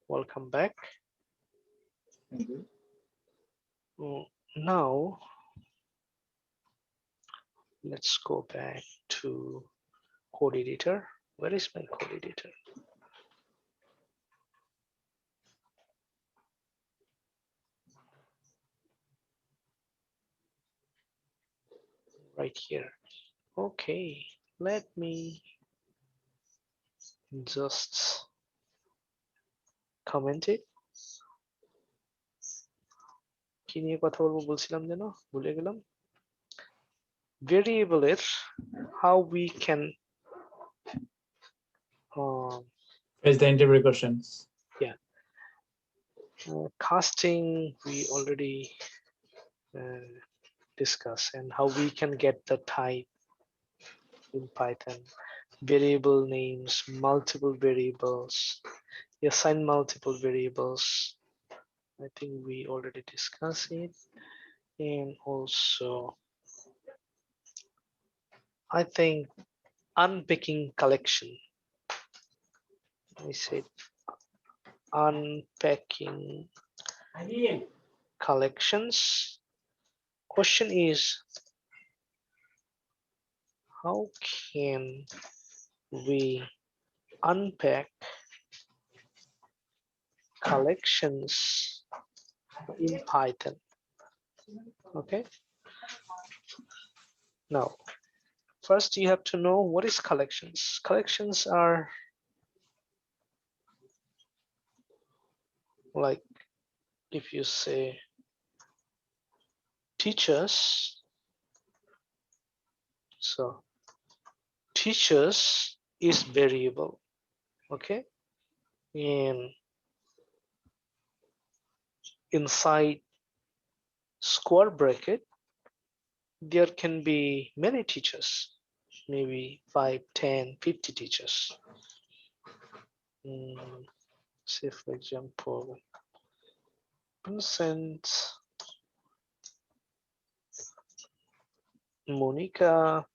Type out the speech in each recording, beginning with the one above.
Welcome back. Thank you. Now let's go back to code editor. Where is my code editor? Right here. Okay, let me just comment it. কি নিয়ে কথা বলবো বলছিলাম যেন ভুলে গেলাম। ভেরিয়েবলের how we can Fetch the entry precautions. yeah, casting we already discussed, and how we can get the type in Python. Variable names, multiple variables, assign multiple variables. I think we already discussed it. And also, I think unpacking collection. I said unpacking collections. Question is, how can we unpack collections in Python? Okay. Now, first you have to know what is collections. Collections are like, if you say teachers, so teachers is variable, okay? And inside square bracket, there can be many teachers, maybe 5, 10, 50 teachers. Say for example, Vincent, Monica,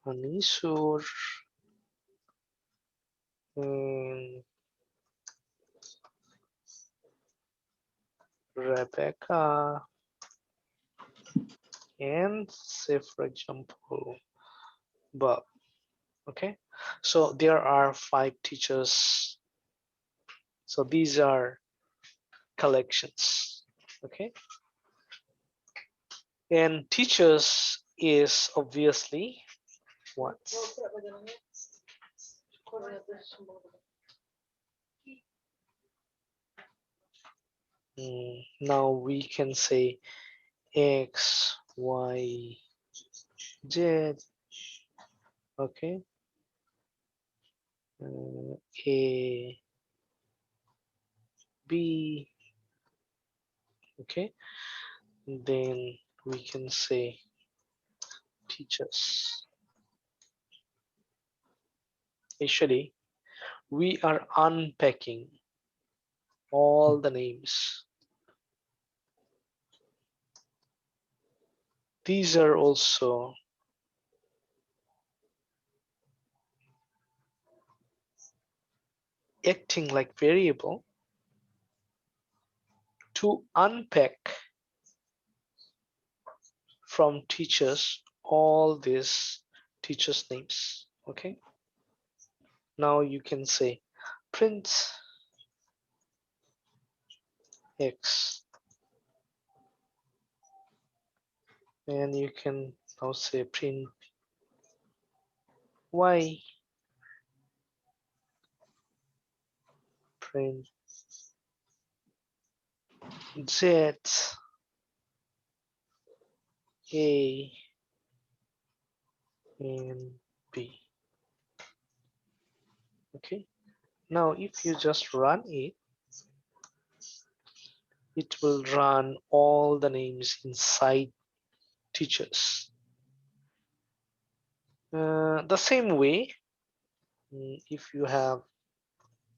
Anisur, and Rebecca, and say for example, Bob. Okay, so there are 5 teachers. So these are collections. Okay, and teachers is obviously what? Now we can say X, Y, Z. Okay, A, B. Okay, then we can say teachers. Actually, we are unpacking all the names. These are also acting like variable to unpack from teachers all these teachers names. Okay, now you can say print X, and you can now say print Y, print Z, A, and B. Okay, now if you just run it, it will run all the names inside teachers. The same way, if you have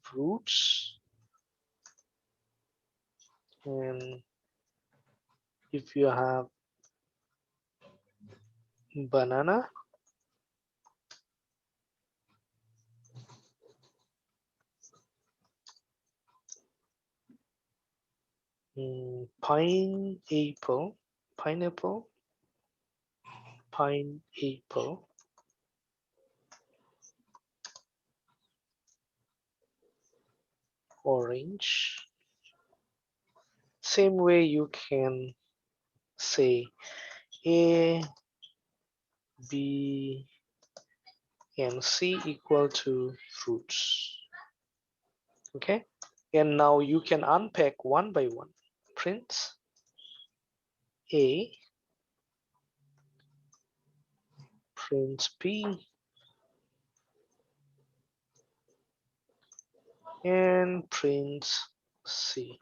fruits, and if you have banana, Pineapple, pineapple, pineapple, orange. Same way you can say A, B, and C equal to fruits. Okay, and now you can unpack one by one. Print A, print B, and print C.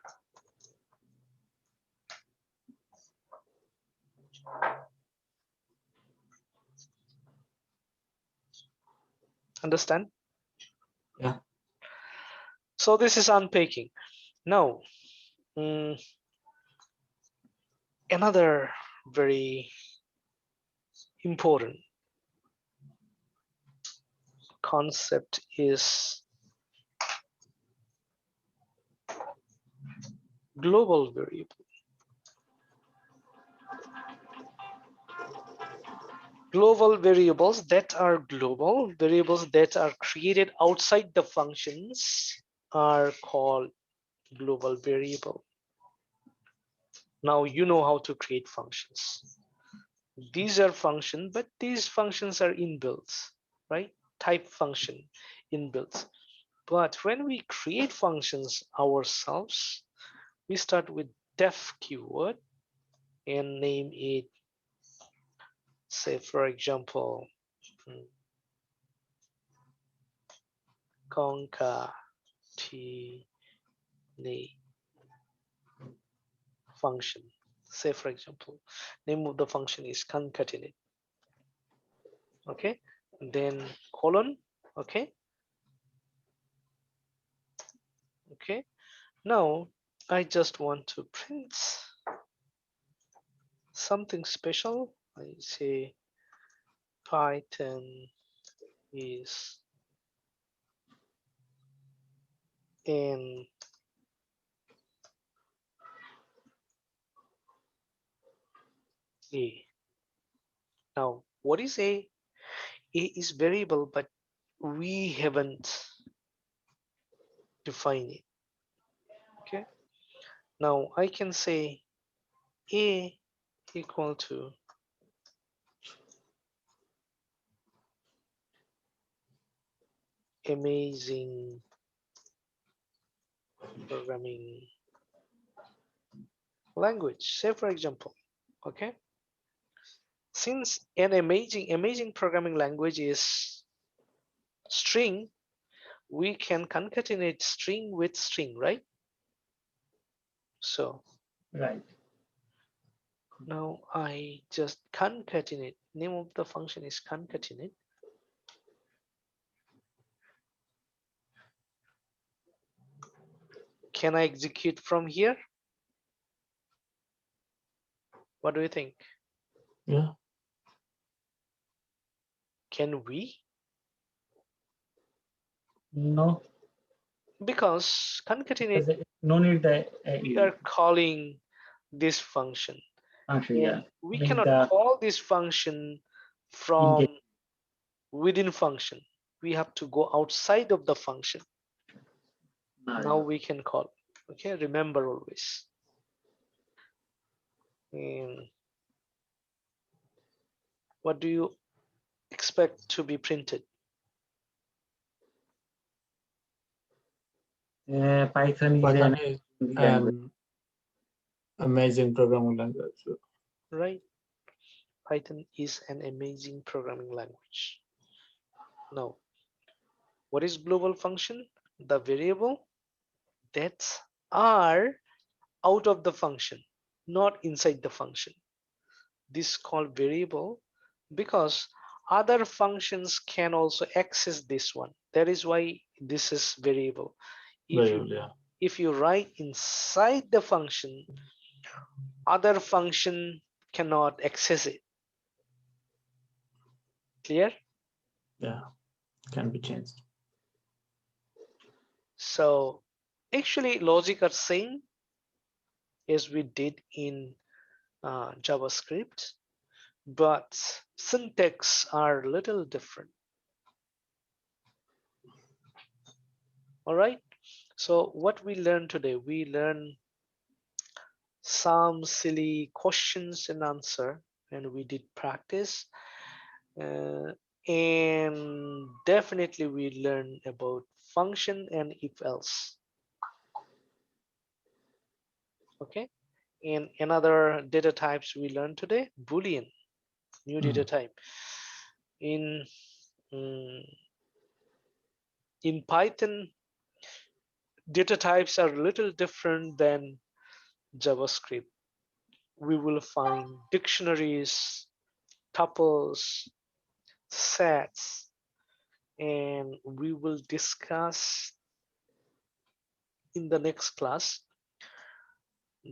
Understand? Yeah. So this is unpacking. Now, another very important concept is global variable. Global variables that are global, variables that are created outside the functions are called global variable. Now you know how to create functions. These are functions, but these functions are inbuilt, right? Type function inbuilt. But when we create functions ourselves, we start with def keyword and name it, say for example, concatenate function. Say for example, name of the function is concatenate. Okay, then colon. Okay, okay. Now I just want to print something special. I say Python is an A. Now, what is A? A is variable, but we haven't defined it. Okay. Now I can say A equal to amazing programming language. Say for example, okay. Since an amazing programming language is string, we can concatenate string with string, right? So Right. now I just concatenate. Name of the function is concatenate. Can I execute from here? What do you think? Yeah. Can we? No. Because concatenate, No need the we are calling this function, function. Yeah. and we Need cannot the call this function engage. from within function. We have to go outside of the function. Now we can call. Okay, remember always. And what do you expect to be printed? Python is Python Python. is Language. amazing programming language. Right? Python is an amazing programming language. Now, what is global function? The variable that are out of the function, not inside the function. This is called variable because other functions can also access this one. That is why this is variable. Variable, yeah. If you write inside the function, other function cannot access it. Clear? Yeah, can be changed. So actually logic are same, as we did in JavaScript, but syntax are a little different. All right. So what we learned today, we learned some silly questions and answer, and we did practice. Uh, and definitely we learn about function and if else. Okay. And another data types we learned today, Boolean, new data type. In mm, in Python, data types are a little different than JavaScript. We will find dictionaries, tuples, sets, and we will discuss in the next class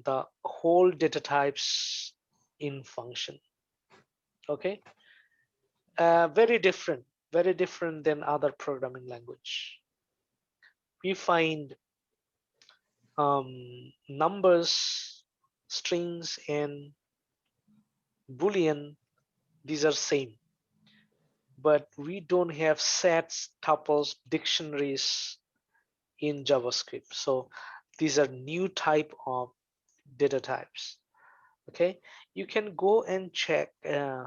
the whole data types in function. Okay, very different than other programming language. We find numbers, strings, and Boolean. These are same, but we don't have sets, tuples, dictionaries in JavaScript. So these are new type of data types. Okay, you can go and check in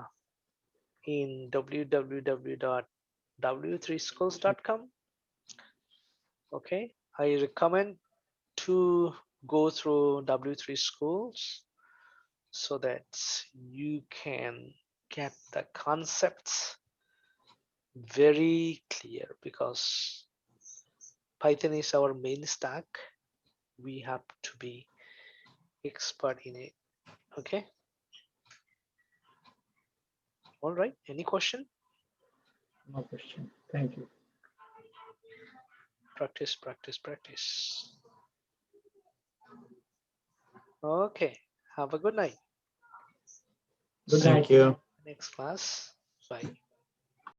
www.w3schools.com. Okay, I recommend to go through W3 schools so that you can get the concepts very clear, because Python is our main stack. We have to be expert in it. Okay. All right. Any question? No question. Thank you. Practice, practice, practice. Okay. Have a good night. Good See night. you Thank you. next class. Bye.